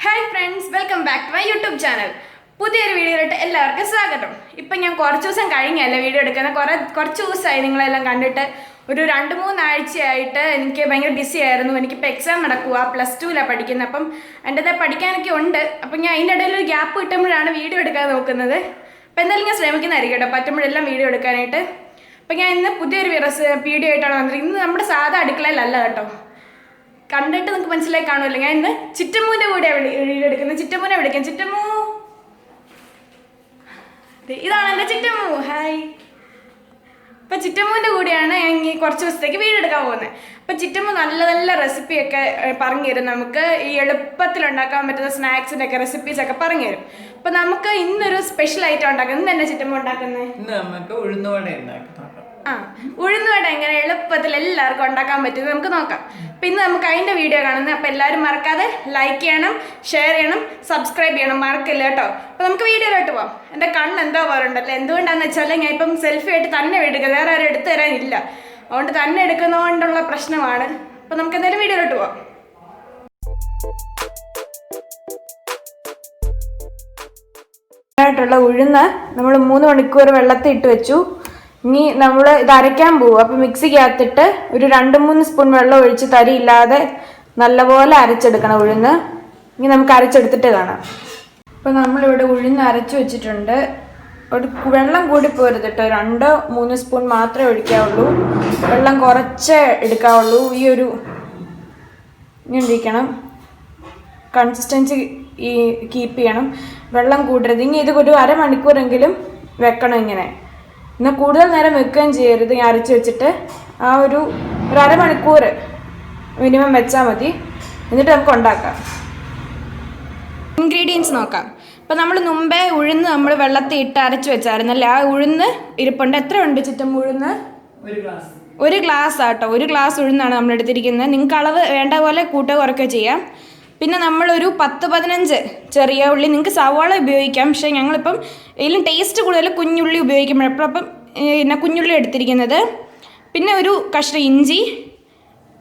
Hi friends, welcome back to my YouTube channel. പുതിയൊരു വീഡിയോയിലോട്ട് എല്ലാവർക്കും സ്വാഗതം. ഇപ്പം ഞാൻ കുറച്ച് ദിവസം കഴിഞ്ഞല്ല വീഡിയോ എടുക്കുന്നത്. കുറച്ച് ദിവസമായി നിങ്ങളെല്ലാം കണ്ടിട്ട്. ഒരു 2-3 ആഴ്ചയായിട്ട് എനിക്ക് ഭയങ്കര ബിസി ആയിരുന്നു. എനിക്കിപ്പോൾ എക്സാം നടക്കുക, +2ലാണ് പഠിക്കുന്നത്. അപ്പം എൻ്റെത് പഠിക്കാനൊക്കെ ഉണ്ട്. അപ്പം ഞാൻ അതിൻ്റെ ഇടയിൽ ഒരു ഗ്യാപ്പ് കിട്ടുമ്പോഴാണ് വീഡിയോ എടുക്കാൻ നോക്കുന്നത്. അപ്പം എന്തായാലും ഞാൻ ശ്രമിക്കുന്നതായിരിക്കും കേട്ടോ, പറ്റുമ്പോഴെല്ലാം വീഡിയോ എടുക്കാനായിട്ട്. അപ്പം ഞാൻ ഇന്ന് പുതിയൊരു വീഡിയോ ആയിട്ടാണ് വന്നിരിക്കുന്നത്. ഇന്ന് നമ്മുടെ സാധാ അടുക്കളയിലല്ല കേട്ടോ. കണ്ടിട്ട് നിങ്ങൾക്ക് മനസ്സിലായി കാണുമല്ലോ. ഞാൻ ഇന്ന് ചിറ്റമ്മൂൻ്റെ കൂടെയാണ് വീഡിയോ എടുക്കുന്നത്. ചിറ്റമ്മൂനെ വിളിക്കാം. ചിറ്റമ്മൂ, ഇതാണ് എൻ്റെ ചിറ്റമ്മൂ. ഹായ്. അപ്പം ചിറ്റമ്മൂൻ്റെ കൂടെയാണ് ഞാൻ ഈ കുറച്ച് ദിവസത്തേക്ക് വീഡിയോ എടുക്കാൻ പോകുന്നത്. അപ്പം ചിറ്റമ്മൂ നല്ല നല്ല റെസിപ്പിയൊക്കെ പറഞ്ഞു തരും. നമുക്ക് ഈ എളുപ്പത്തിൽ ഉണ്ടാക്കാൻ പറ്റുന്ന സ്നാക്സിൻ്റെ ഒക്കെ റെസിപ്പീസൊക്കെ പറഞ്ഞു തരും. അപ്പം നമുക്ക് ഇന്നൊരു സ്പെഷ്യൽ ഐറ്റം ഉണ്ടാക്കുന്നത്. ഇന്ന് തന്നെ ചിറ്റമ്മൂ ഉണ്ടാക്കുന്നത് നമുക്ക് ഉഴുന്നുവട ഉണ്ടാക്കാം. ഉഴുന്നുവട എങ്ങനെ എളുപ്പത്തിൽ എല്ലാവർക്കും ഉണ്ടാക്കാൻ പറ്റും നമുക്ക് നോക്കാം. അപ്പം ഇന്ന് നമുക്ക് അതിൻ്റെ വീഡിയോ കാണുന്നത്. അപ്പം എല്ലാവരും മറക്കാതെ ലൈക്ക് ചെയ്യണം, ഷെയർ ചെയ്യണം, സബ്സ്ക്രൈബ് ചെയ്യണം, മറക്കില്ല കേട്ടോ. അപ്പം നമുക്ക് വീഡിയോയിലോട്ട് പോവാം. എൻ്റെ കണ്ണ് എന്തോ പോലെ ഉണ്ടല്ലോ. എന്തുകൊണ്ടാണെന്ന് വെച്ചാൽ ഞാൻ ഇപ്പം സെൽഫി ആയിട്ട് തന്നെ എടുക്കുക, വേറെ ആരും എടുത്തു തരാനില്ല. അതുകൊണ്ട് തന്നെ എടുക്കുന്നതുകൊണ്ടുള്ള പ്രശ്നമാണ്. അപ്പം നമുക്ക് എന്തായാലും വീഡിയോയിലോട്ട് പോവാം. ായിട്ടുള്ള ഉഴുന്ന് നമ്മൾ 3 മണിക്കൂർ വെള്ളത്തിൽ ഇട്ട് വെച്ചു. ഇനി നമ്മൾ ഇത് അരയ്ക്കാൻ പോകും. അപ്പം മിക്സിക്കകത്തിട്ട് ഒരു 2-3 സ്പൂൺ വെള്ളം ഒഴിച്ച് തരിയില്ലാതെ നല്ലപോലെ അരച്ചെടുക്കണം ഉഴുന്ന്. ഇനി നമുക്ക് അരച്ചെടുത്തിട്ട് കാണാം. അപ്പം നമ്മളിവിടെ ഉഴുന്ന് അരച്ച് വെച്ചിട്ടുണ്ട്. ഒരു വെള്ളം കൂടി പോരുത് കേട്ടോ. 2-3 സ്പൂൺ മാത്രമേ ഒഴിക്കാവുള്ളൂ. വെള്ളം കുറച്ചേ എടുക്കാവുള്ളൂ. ഈ ഒരു ഇങ്ങനെ ഇരിക്കണം കൺസിസ്റ്റൻസി കീപ്പ് ചെയ്യണം. വെള്ളം കൂടരുത്. ഇനി ഇത് ഒരു അരമണിക്കൂറെങ്കിലും വെക്കണം ഇങ്ങനെ. എന്നാൽ കൂടുതൽ നേരം വെക്കുകയും ചെയ്യരുത്. ഞാൻ അരച്ച് വെച്ചിട്ട് ഒരു അരമണിക്കൂർ മിനിമം വെച്ചാൽ മതി. എന്നിട്ട് നമുക്ക് ഉണ്ടാക്കാം. ഇൻഗ്രീഡിയൻസ് നോക്കാം. അപ്പം നമ്മൾ മുമ്പേ ഉഴുന്ന് നമ്മൾ വെള്ളത്തിൽ ഇട്ട് അരച്ച് വെച്ചായിരുന്നല്ലേ, ആ ഉഴുന്ന് ഇരിപ്പുണ്ട്. എത്ര ഉണ്ട് ചുറ്റും ഉഴുന്ന്? 1 ഗ്ലാസ് ആട്ടോ. 1 ഗ്ലാസ് ഉഴുന്നാണ് നമ്മൾ എടുത്തിരിക്കുന്നത്. നിങ്ങൾക്ക് അളവ് വേണ്ട പോലെ കൂട്ടുക കുറയ്ക്കുകയോ ചെയ്യാം. പിന്നെ നമ്മളൊരു 10-15 ചെറിയ ഉള്ളി, നിങ്ങൾക്ക് സവാള ഉപയോഗിക്കാം. പക്ഷേ ഞങ്ങളിപ്പം ഇതിലും ടേസ്റ്റ് കൂടുതൽ കുഞ്ഞുള്ളി ഉപയോഗിക്കുമ്പോഴപ്പം പിന്നെ കുഞ്ഞുള്ളി എടുത്തിരിക്കുന്നത്. പിന്നെ ഒരു കഷ്ണം ഇഞ്ചി,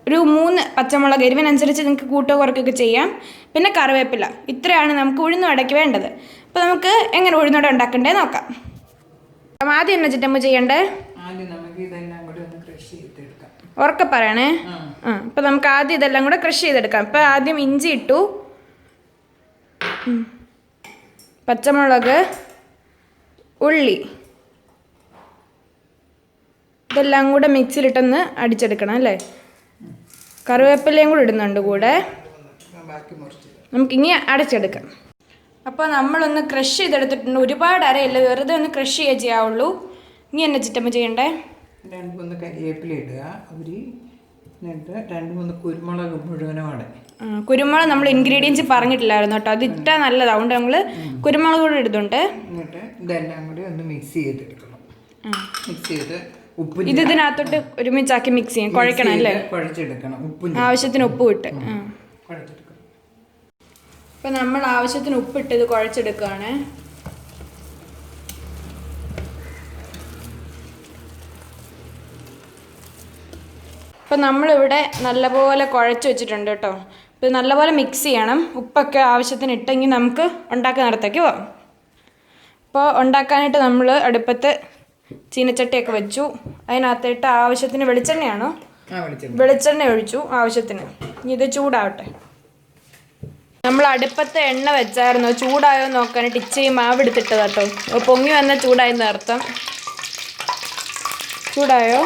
ഒരു 3 പച്ചമുളക്, എരിവിനനുസരിച്ച് നിങ്ങൾക്ക് കൂട്ടുക കുറയ്ക്കുകയൊക്കെ ചെയ്യാം. പിന്നെ കറിവേപ്പില. ഇത്രയാണ് നമുക്ക് ഉഴുന്നുവടയ്ക്ക് വേണ്ടത്. അപ്പോൾ നമുക്ക് എങ്ങനെ ഉഴുന്നുവട ഉണ്ടാക്കണ്ടേ നോക്കാം. അപ്പം ആദ്യം എന്നാ ചിറ്റമ്മ ചെയ്യണ്ടേ? ഉറക്കെ പറയണേ. അപ്പം നമുക്ക് ആദ്യം ഇതെല്ലാം കൂടെ ക്രഷ് ചെയ്തെടുക്കാം. അപ്പം ആദ്യം ഇഞ്ചി ഇട്ടു, പച്ചമുളക്, ഉള്ളി, ഇതെല്ലാം കൂടെ മിക്സിയിലിട്ടൊന്ന് അടിച്ചെടുക്കണം അല്ലേ. കറിവേപ്പിലയും കൂടെ ഇടുന്നുണ്ട് കൂടെ. നമുക്കിനി അടച്ചെടുക്കാം. അപ്പോൾ നമ്മളൊന്ന് ക്രഷ് ചെയ്തെടുത്തിട്ടുണ്ട്. ഒരുപാട് അരയില്ല, വെറുതെ ഒന്ന് ക്രഷ് ചെയ്യാവുള്ളൂ. ഇനി എന്നെ ചിറ്റമ്മ ചെയ്യണ്ടേ? 2-3 കരിവേപ്പില ഇടുക. ഒരു 2-3 കുരുമുളക് മുഴുവനോടെ. കുരുമുളക് നമ്മൾ ഇൻഗ്രീഡിയൻസ് പറഞ്ഞിട്ടില്ലായിരുന്നു കേട്ടോ. അത് ഇട്ടാൽ നല്ലതാണ്. അതുകൊണ്ട് നമ്മൾ കുരുമുളക് കൂടെ ഇടുന്നുണ്ട്. എന്നിട്ട് ഇതെല്ലാം കൂടി ഒന്ന് മിക്സ് ചെയ്തെടുക്കണം. മിക്സ് ചെയ്ത് ഉപ്പ് ഇതിനകത്തോട്ട് ഒരുമിച്ചാക്കി മിക്സ് ചെയ്യും, കുഴക്കണം അല്ലേ? കുഴച്ചെടുക്കണം. ആവശ്യത്തിന് ഉപ്പ് ഇട്ട് കുഴച്ചെടുക്കണം. ഇപ്പം നമ്മൾ ആവശ്യത്തിന് ഉപ്പിട്ട് ഇത് കുഴച്ചെടുക്കുകയാണ്. അപ്പം നമ്മളിവിടെ നല്ലപോലെ കുഴച്ച് വെച്ചിട്ടുണ്ട് കേട്ടോ. ഇത് നല്ലപോലെ മിക്സ് ചെയ്യണം. ഉപ്പൊക്കെ ആവശ്യത്തിന് ഇട്ടെങ്കിൽ നമുക്ക് ഉണ്ടാക്കുന്നിടത്തേക്ക് പോകാം. അപ്പോൾ ഉണ്ടാക്കാനായിട്ട് നമ്മൾ അടുപ്പത്ത് ചീനച്ചട്ടിയൊക്കെ വെച്ചു. അതിനകത്തിട്ട് ആവശ്യത്തിന് വെളിച്ചെണ്ണയാണോ? വെളിച്ചെണ്ണ ഒഴിച്ചു ആവശ്യത്തിന്. ഇനി ഇത് ചൂടാവട്ടെ. നമ്മൾ അടുപ്പത്ത് എണ്ണ വെച്ചായിരുന്നു. ചൂടായോ നോക്കാനായിട്ട് ഇച്ചയും മാവ് എടുത്തിട്ടത് കേട്ടോ. പൊങ്ങി വന്ന ചൂടായെന്ന് അർത്ഥം. ചൂടായോ?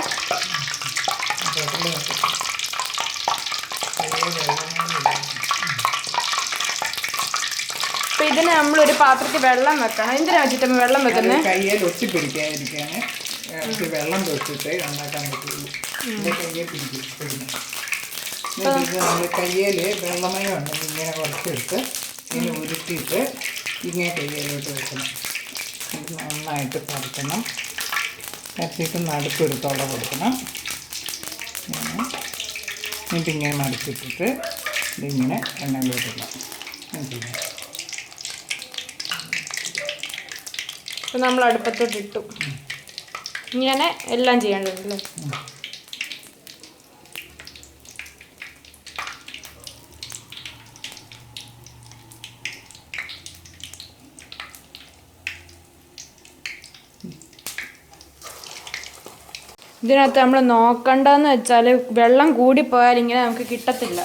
അപ്പം ഇതിന് നമ്മളൊരു പാത്രത്തിൽ വെള്ളം വെക്കണം. എന്തിനാ വെച്ചിട്ട് വെള്ളം വെക്കുന്നത്? കയ്യിൽ ഒട്ടിപ്പിടിക്കാതിരിക്കാൻ വെള്ളം വെച്ചിട്ട് ഉണ്ടാക്കാൻ പറ്റുള്ളൂ. കയ്യെ പിടിക്കണം. നമ്മൾ കയ്യിൽ വെള്ളമയം ഉണ്ടെങ്കിൽ ഇങ്ങനെ കുറച്ചെടുത്ത് ഇങ്ങനെ ഉരുട്ടിയിട്ട് ഇങ്ങനെ കയ്യിലോട്ട് വെക്കണം. ഇത് നന്നായിട്ട് പരത്തണം. പരത്തിയിട്ട് നടുക്കെടുത്തോടെ കൊടുക്കണം. എന്നിട്ട് ഇങ്ങനെ മടിച്ചിട്ടിട്ട് ഇതിങ്ങനെ എണ്ണയിലോട്ടിടണം. ഇപ്പം നമ്മൾ അടുപ്പത്തോട്ട് ഇട്ടു. ഇങ്ങനെ എല്ലാം ചെയ്യേണ്ടതല്ലേ. ഇതിനകത്ത് നമ്മൾ നോക്കണ്ടെന്ന് വെച്ചാൽ വെള്ളം കൂടിപ്പോയാൽ ഇങ്ങനെ നമുക്ക് കിട്ടത്തില്ല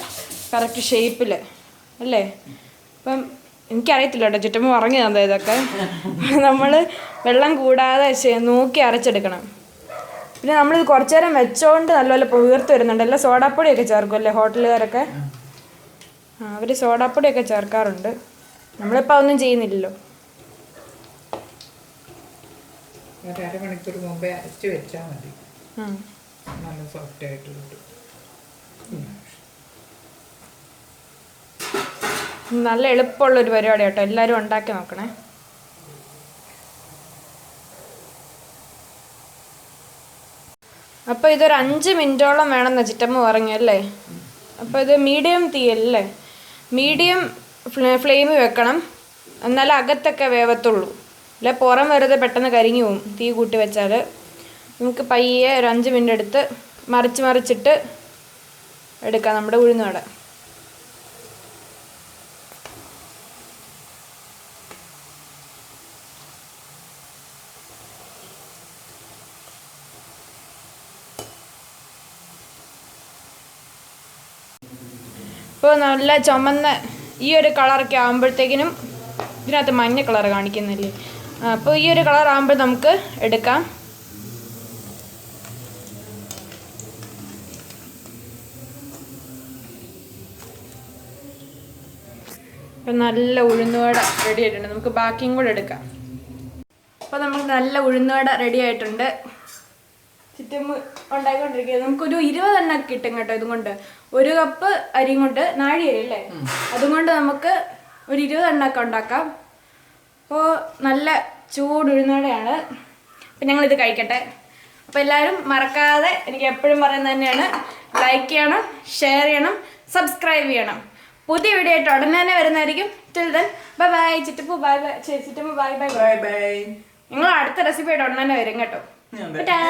കറക്റ്റ് ഷേപ്പിൽ അല്ലേ. അപ്പം എനിക്കറിയത്തില്ല കേട്ടോ, ചുറ്റുമ്പോൾ പറഞ്ഞു തന്നെ ഇതൊക്കെ. നമ്മൾ വെള്ളം കൂടാതെ നോക്കി അരച്ചെടുക്കണം. പിന്നെ നമ്മളിത് കുറച്ചു നേരം വെച്ചോണ്ട് നല്ലപോലെ വീർത്ത് വരുന്നുണ്ട്. എല്ലാം സോഡാപ്പൊടിയൊക്കെ ചേർക്കും അല്ലേ ഹോട്ടലുകാരൊക്കെ. അവർ സോഡാപ്പൊടിയൊക്കെ ചേർക്കാറുണ്ട്. നമ്മളിപ്പോൾ അതൊന്നും ചെയ്യുന്നില്ലല്ലോ. അരമണിക്കൂർ മുമ്പേ അരച്ച് വെച്ചാൽ മതി, നല്ല സോഫ്റ്റ് ആയിട്ട് കിട്ടും. നല്ല എളുപ്പമുള്ളൊരു പരിപാടി കേട്ടോ, എല്ലാവരും ഉണ്ടാക്കി നോക്കണേ. അപ്പോൾ ഇതൊരു 5 മിനിറ്റോളം വേണമെന്ന് ചിറ്റമ്മ പറഞ്ഞല്ലേ. അപ്പോൾ ഇത് മീഡിയം തീയല്ലേ, മീഡിയം ഫ്ലെയിമിൽ വെക്കണം, എന്നാലേ അകത്തൊക്കെ വേവത്തുള്ളൂ. അല്ലെ പുറം വെറുതെ പെട്ടെന്ന് കരിഞ്ഞു പോവും തീ കൂട്ടി വെച്ചാൽ. നമുക്ക് പയ്യെ ഒരു 5 മിനിറ്റ് എടുത്ത് മറിച്ചിട്ട് എടുക്കാം നമ്മുടെ ഉഴുന്നുവട. ഇപ്പോൾ നല്ല ചുമന്ന ഈ ഒരു കളറൊക്കെ ആകുമ്പോഴത്തേക്കിനും ഇതിനകത്ത് മഞ്ഞ കളർ കാണിക്കുന്നില്ലേ, അപ്പോൾ ഈ ഒരു കളർ ആകുമ്പോൾ നമുക്ക് എടുക്കാം. അപ്പം നല്ല ഉഴുന്നുവട റെഡി ആയിട്ടുണ്ട്. നമുക്ക് ബാക്കിയും കൂടെ എടുക്കാം. അപ്പോൾ നമുക്ക് നല്ല ഉഴുന്നുവട റെഡി ആയിട്ടുണ്ട്. ചിറ്റമ്മ ഉണ്ടാക്കിക്കൊണ്ടിരിക്കുന്നത്. നമുക്കൊരു 20 എണ്ണ കിട്ടും കേട്ടോ ഇതും കൊണ്ട്. 1 കപ്പ് അരിയും കൊണ്ട്, നാഴിയരി അല്ലേ, അതുകൊണ്ട് നമുക്ക് ഒരു 20 എണ്ണൊക്കെ ഉണ്ടാക്കാം. അപ്പോൾ നല്ല ചൂട് ഉഴുന്നുവടയാണ്. അപ്പം ഞങ്ങളിത് കഴിക്കട്ടെ. അപ്പോൾ എല്ലാവരും മറക്കാതെ, എനിക്ക് എപ്പോഴും പറയുന്നത് തന്നെയാണ്, ലൈക്ക് ചെയ്യണം, ഷെയർ ചെയ്യണം, സബ്സ്ക്രൈബ് ചെയ്യണം. പുതിയ വീഡിയോ ആയിട്ട് ഉടനെ തന്നെ വരുന്നതായിരിക്കും. Till then bye bye. ചിറ്റപ്പു ബൈ ബൈ. ചിറ്റമ്മ ബൈ ബൈ. Bye bye. നിങ്ങൾ അടുത്ത റെസിപ്പി ആയിട്ട് ഉടനെ തന്നെ വരും കേട്ടോ. ടാ.